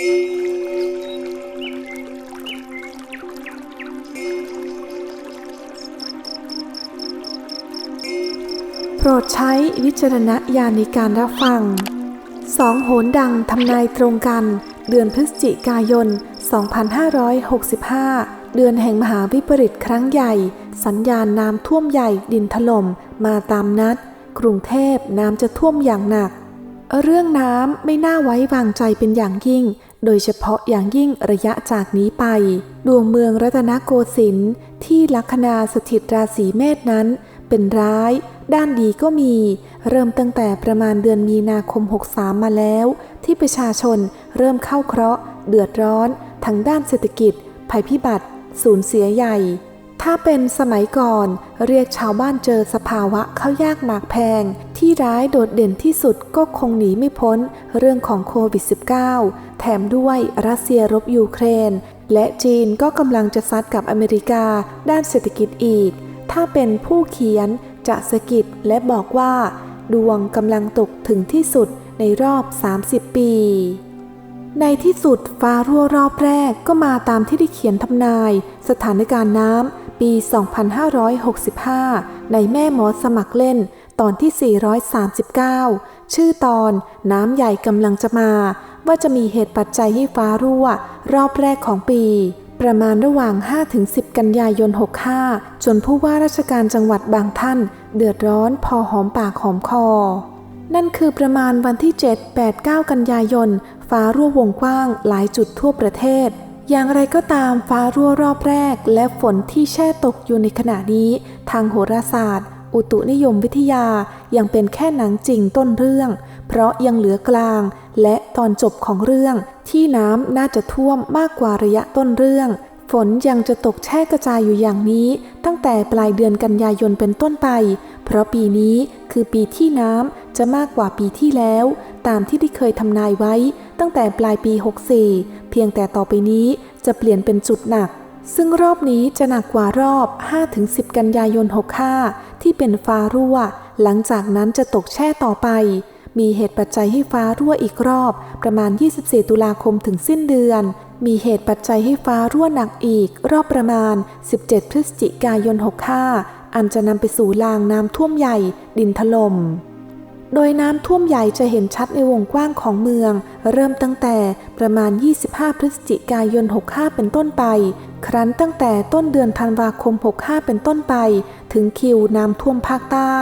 โปรดใช้วิจารณญาณในการรับฟัง2 โหรดังทำนายตรงกันเดือนพฤศจิกายน 2565 เดือนแห่งมหาวิปริตครั้งใหญ่สัญญาณน้ำท่วมใหญ่ดินถล่มมาตามนัดกรุงเทพน้ำจะท่วมอย่างหนักเรื่องน้ำไม่น่าไว้วางใจเป็นอย่างยิ่งโดยเฉพาะอย่างยิ่งระยะจากนี้ไปดวงเมืองรัตนโกสินทร์ที่ลัคนาสถิตราศีเมษนั้นเป็นร้ายด้านดีก็มีเริ่มตั้งแต่ประมาณเดือนมีนาคม 63 มาแล้วที่ประชาชนเริ่มเข้าเคราะห์เดือดร้อนทั้งด้านเศรษฐกิจภัยพิบัติสูญเสียใหญ่ถ้าเป็นสมัยก่อนเรียกชาวบ้านเจอสภาวะข้าวยากหมากแพงที่ร้ายโดดเด่นที่สุดก็คงหนีไม่พ้นเรื่องของโควิด -19 แถมด้วยรัสเซียรบยูเครนและจีนก็กำลังจะซัดกับอเมริกาด้านเศรษฐกิจอีกถ้าเป็นผู้เขียนจะสะกิดและบอกว่าดวงกำลังตกถึงที่สุดในรอบ30 ปีในที่สุดฟ้ารั่วรอบแรกก็มาตามที่ได้เขียนทำนายสถานการณ์น้ำปี 2565 ในแม่หมอสมัครเล่นตอนที่ 439 ชื่อตอนน้ำใหญ่กำลังจะมาว่าจะมีเหตุปัจจัยให้ฟ้ารั่วรอบแรกของปีประมาณระหว่าง 5-10 กันยายน 65 จนผู้ว่าราชการจังหวัดบางท่านเดือดร้อนพอหอมปากหอมคอนั่นคือประมาณวันที่ 7-8-9 กันยายนฟ้ารั่ววงกว้างหลายจุดทั่วประเทศอย่างไรก็ตามฟ้ารั่วรอบแรกและฝนที่แช่ตกอยู่ในขณะนี้ทางโหราศาสตร์อุตุนิยมวิทยายังเป็นแค่หนังจริงต้นเรื่องเพราะยังเหลือกลางและตอนจบของเรื่องที่น้ำน่าจะท่วมมากกว่าระยะต้นเรื่องฝนยังจะตกแช่กระจายอยู่อย่างนี้ตั้งแต่ปลายเดือนกันยายนเป็นต้นไปเพราะปีนี้คือปีที่น้ำจะมากกว่าปีที่แล้วตามที่ได้เคยทำนายไว้ตั้งแต่ปลายปี 64 เพียงแต่ต่อไปนี้จะเปลี่ยนเป็นจุดหนักซึ่งรอบนี้จะหนักกว่ารอบ 5-10 กันยายน 65 ที่เป็นฟ้ารั่วหลังจากนั้นจะตกแช่ต่อไปมีเหตุปัจจัยให้ฟ้ารั่วอีกรอบประมาณ 24 ตุลาคมถึงสิ้นเดือนมีเหตุปัจจัยให้ฟ้ารั่วหนักอีกรอบประมาณ 17 พฤศจิกายน 65 อันจะนำไปสู่ลางน้ำท่วมใหญ่ดินถล่มโดยน้ำท่วมใหญ่จะเห็นชัดในวงกว้างของเมืองเริ่มตั้งแต่ประมาณ 25 พฤศจิกายน 65 เป็นต้นไปครั้นตั้งแต่ต้นเดือนธันวาคม 65 เป็นต้นไปถึงคิวน้ำท่วมภาคใต้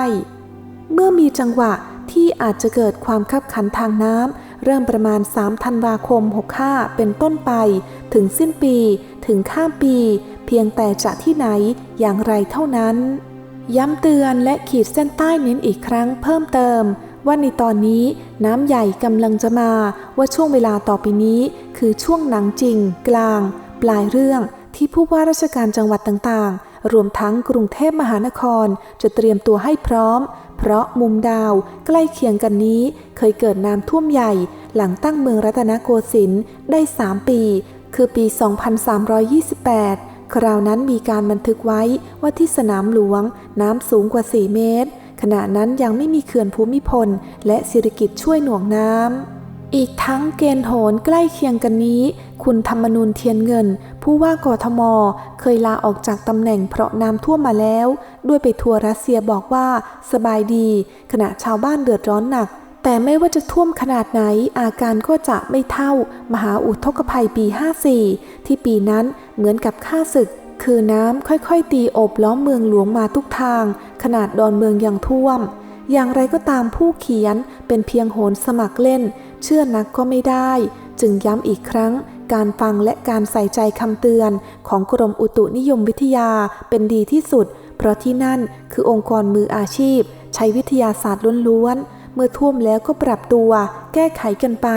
เมื่อมีจังหวะที่อาจจะเกิดความคับขันทางน้ำเริ่มประมาณ 3 ธันวาคม 65 เป็นต้นไปถึงสิ้นปีถึงข้ามปีเพียงแต่จะที่ไหนอย่างไรเท่านั้นย้ำเตือนและขีดเส้นใต้เน้นอีกครั้งเพิ่มเติมว่าในตอนนี้น้ำใหญ่กำลังจะมาว่าช่วงเวลาต่อไปนี้คือช่วงหนังจริงกลางปลายเรื่องที่ผู้ว่าราชการจังหวัดต่างๆรวมทั้งกรุงเทพมหานครจะเตรียมตัวให้พร้อมเพราะมุมดาวใกล้เคียงกันนี้เคยเกิดน้ำท่วมใหญ่หลังตั้งเมืองรัตนโกสินทร์ได้3 ปีคือปี 2328 คราวนั้นมีการบันทึกไว้ว่าที่สนามหลวงน้ำสูงกว่า 4 เมตรขณะนั้นยังไม่มีเขื่อนภูมิพลและสิริกิติ์ช่วยหน่วงน้ำอีกทั้งเกณฑ์โหรใกล้เคียงกันนี้คุณธรรมนูญเทียนเงินผู้ว่ากทมเคยลาออกจากตำแหน่งเพราะน้ำท่วมมาแล้วด้วยไปทัวร์รัสเซียบอกว่าสบายดีขณะชาวบ้านเดือดร้อนหนักแต่ไม่ว่าจะท่วมขนาดไหนอาการก็จะไม่เท่ามหาอุทกภัยปี 54 ที่ปีนั้นเหมือนกับข้าศึกคือน้ำค่อยๆตีโอบล้อมเมืองหลวงมาทุกทางขนาดดอนเมืองยังท่วมอย่างไรก็ตามผู้เขียนเป็นเพียงโหรสมัครเล่นเชื่อนักก็ไม่ได้จึงย้ำอีกครั้งการฟังและการใส่ใจคำเตือนของกรมอุตุนิยมวิทยาเป็นดีที่สุดเพราะที่นั่นคือองค์กรมืออาชีพใช้วิทยาศาสตร์ล้วนๆเมื่อท่วมแล้วก็ปรับตัวแก้ไขกันไป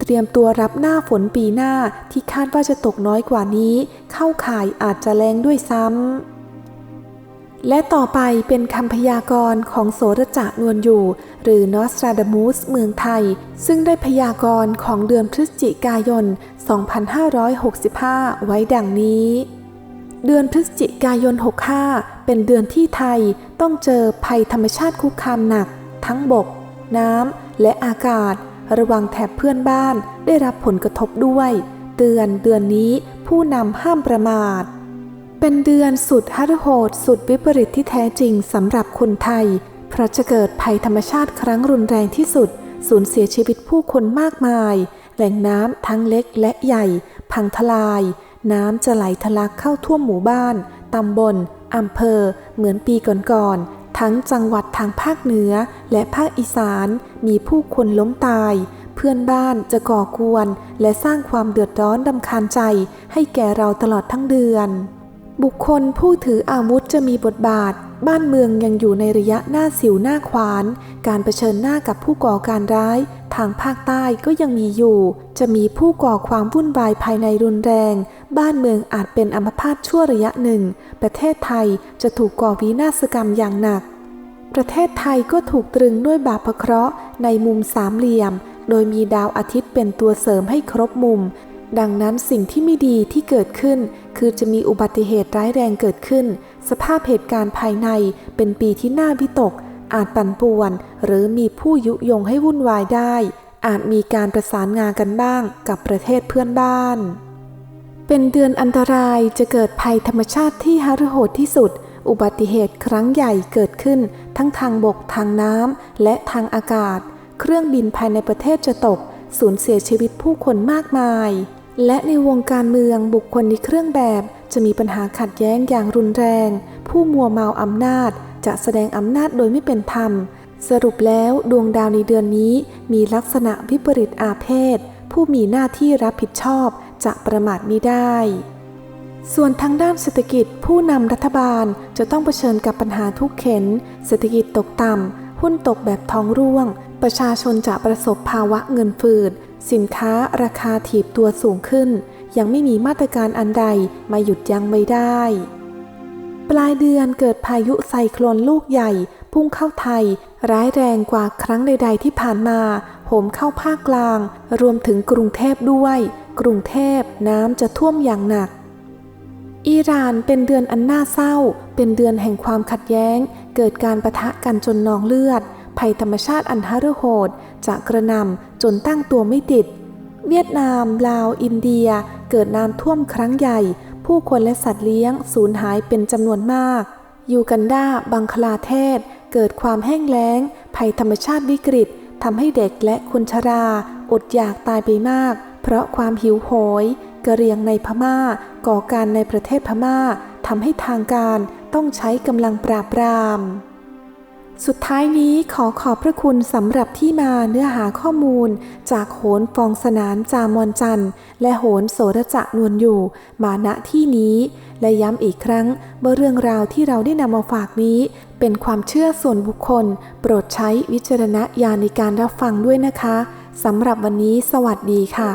เตรียมตัวรับหน้าฝนปีหน้าที่คาดว่าจะตกน้อยกว่านี้เข้าข่ายอาจจะแรงด้วยซ้ำและต่อไปเป็นคำพยากรณ์ของโสรจะนวลอยู่หรือนอสตราดามุสเมืองไทยซึ่งได้พยากรณ์ของเดือนพฤศจิกายน 2565 ไว้ดังนี้เดือนพฤศจิกายน 65 เป็นเดือนที่ไทยต้องเจอภัยธรรมชาติคุกคามหนักทั้งบกน้ำและอากาศ ระวังแถบเพื่อนบ้านได้รับผลกระทบด้วยเตือนเดือนนี้ผู้นำห้ามประมาทเป็นเดือนสุดหฤโหดสุดวิปริตที่แท้จริงสำหรับคนไทยเพราะจะเกิดภัยธรรมชาติครั้งรุนแรงที่สุดสูญเสียชีวิตผู้คนมากมายแหล่งน้ำทั้งเล็กและใหญ่พังทลายน้ำจะไหลทะลักเข้าท่วมหมู่บ้านตำบลอำเภอเหมือนปีก่อนๆทั้งจังหวัดทางภาคเหนือและภาคอีสานมีผู้คนล้มตายเพื่อนบ้านจะก่อกวนและสร้างความเดือดร้อนรำคาญใจให้แก่เราตลอดทั้งเดือนบุคคลผู้ถืออาวุธจะมีบทบาทบ้านเมืองยังอยู่ในระยะหน้าสิวหน้าขวานการเผชิญหน้ากับผู้ก่อการร้ายทางภาคใต้ก็ยังมีอยู่จะมีผู้ก่อความวุ่นวายภายในรุนแรงบ้านเมืองอาจเป็นอัมพาตชั่วระยะหนึ่งประเทศไทยจะถูกก่อวินาศกรรมอย่างหนักประเทศไทยก็ถูกตรึงด้วยบาปเคราะห์ในมุมสามเหลี่ยมโดยมีดาวอาทิตย์เป็นตัวเสริมให้ครบมุมดังนั้นสิ่งที่ไม่ดีที่เกิดขึ้นคือจะมีอุบัติเหตุร้ายแรงเกิดขึ้นสภาพเหตุการณ์ภายในเป็นปีที่น่าวิตกอาจปั่นป่วนหรือมีผู้ยุยงให้วุ่นวายได้อาจมีการประสานงานกันบ้างกับประเทศเพื่อนบ้านเป็นเดือนอันตรายจะเกิดภัยธรรมชาติที่หฤโหดที่สุดอุบัติเหตุครั้งใหญ่เกิดขึ้นทั้งทางบกทางน้ำและทางอากาศเครื่องบินภายในประเทศจะตกสูญเสียชีวิตผู้คนมากมายและในวงการเมืองบุคคลในเครื่องแบบจะมีปัญหาขัดแย้งอย่างรุนแรงผู้มัวเมาอำนาจจะแสดงอำนาจโดยไม่เป็นธรรมสรุปแล้วดวงดาวในเดือนนี้มีลักษณะวิปริตอาเพศผู้มีหน้าที่รับผิดชอบจะประมาทมิได้ส่วนทางด้านเศรษฐกิจผู้นำรัฐบาลจะต้องเผชิญกับปัญหาทุกเข็ญเศรษฐกิจตกต่ำหุ้นตกแบบท้องร่วงประชาชนจะประสบภาวะเงินฝืดสินค้าราคาถีบตัวสูงขึ้นยังไม่มีมาตรการอันใดมาหยุดยั้งไม่ได้ปลายเดือนเกิดพายุไซโคลนลูกใหญ่พุ่งเข้าไทยร้ายแรงกว่าครั้งใดๆที่ผ่านมาโหมเข้าภาคกลางรวมถึงกรุงเทพด้วยกรุงเทพน้ำจะท่วมอย่างหนักอิหร่านเป็นเดือนอันน่าเศร้าเป็นเดือนแห่งความขัดแย้งเกิดการปะทะกันจนนองเลือดภัยธรรมชาติอันหฤโหดจะกระหน่ำจนตั้งตัวไม่ติดเวียดนามลาวอินเดียเกิดน้ำท่วมครั้งใหญ่ผู้คนและสัตว์เลี้ยงสูญหายเป็นจำนวนมากยูกันดาบังคลาเทศเกิดความแห้งแล้งภัยธรรมชาติวิกฤตทำให้เด็กและคนชราอดอยากตายไปมากเพราะความหิวโหยกะเหรี่ยงในพม่าก่อการในประเทศพม่าทำให้ทางการต้องใช้กำลังปราบปรามสุดท้ายนี้ขอขอบพระคุณสำหรับที่มาเนื้อหาข้อมูลจากโหนฟองสนานจามอนจันทร์และโหนโสระจะนวลอยู่มาณที่นี้และย้ำอีกครั้งว่าเรื่องราวที่เราได้นำมาฝากนี้เป็นความเชื่อส่วนบุคคลโปรดใช้วิจารณญาณในการรับฟังด้วยนะคะสำหรับวันนี้สวัสดีค่ะ